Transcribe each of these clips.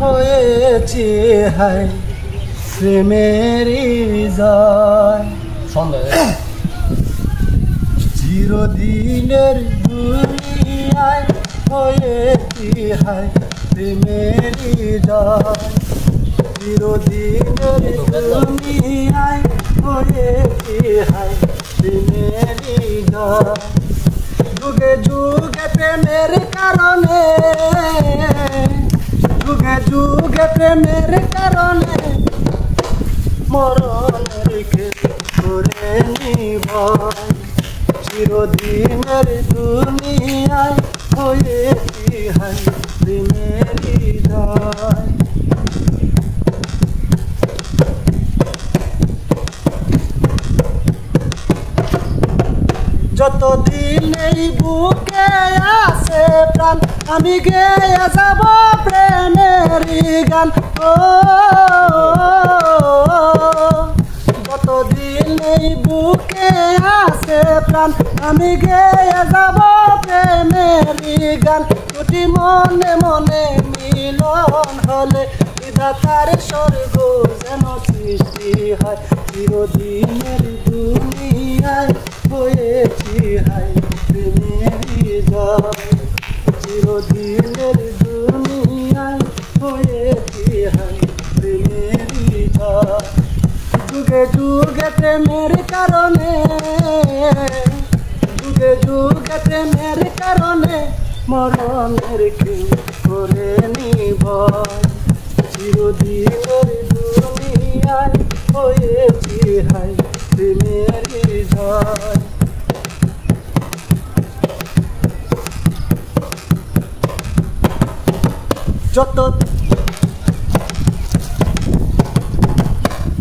হয়েছে হায় প্রেমের জয় চিরদিনের দুনিয়ায় হয়েছে হায় প্রেমের জয় চিরদিনের দুনিয়ায় হয়েছে হায় প্রেমের জয় যুগে যুগে প্রেমের কারণে যুগে যুগে প্রেমের কারণে মরণের করে নিভয় চিরদিনের দুনিয়ায় হয়েছি হায় প্রেমের হৃদয় যতদিন এই বুকে আছে প্রাণ আমি গেয়ে যাব প্রেমের গান ও যতদিন এই বুকে আছে প্রাণ আমি গেয়ে যাব প্রেমের গান দুটি মনে মনে মিলন হলে বিধাতার স্বর্গ যেন সৃষ্টি হয় চিরদিনের দুনিয়ায় হয়েছি হায় প্রেমের জয় চিরদিনের দুনিয়ায় হয়েছি হায় প্রেমের জয় যুগে যুগে প্রেমের কারণে যুগে যুগে প্রেমের কারণে মরণের কেউ করে নিভয় চিরদিনের দুনিয়ায় হয়েছি হায় প্রেমের জয় যত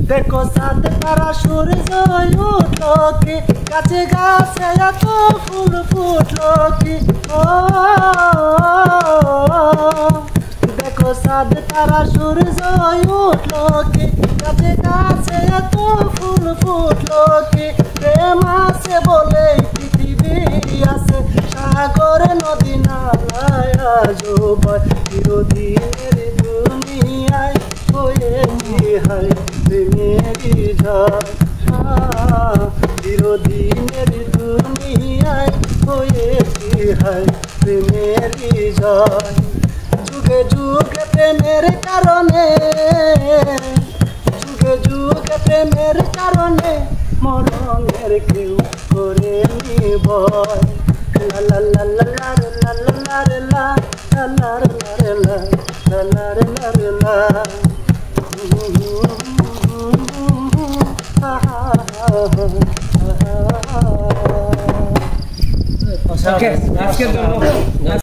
দেখো সাথে তারা সূর্য উঠলো কি গাছে গাছে এত ফুল ফুটলো কি ও দেখো সাথে তারা সূর্য উঠলো কি গাছে গাছে এত ফুল ফুটলো কি প্রেম আছে বলে পৃথিবী আছে সাগর নদী নালায় জবাই চিরদিনের দুনিয়ায় হয়েছি হায় প্রেমের জয় চিরদিনের দুনিয়ায় হয়েছি হায় প্রেমের জয় যুগে যুগে প্রেমের কারণে যুগে যুগে প্রেমের কারণে মরণের কেউ করে নিভয় লা লা লা লা লা লা লা লা লা লা লা লা লা লা আজকের জন্য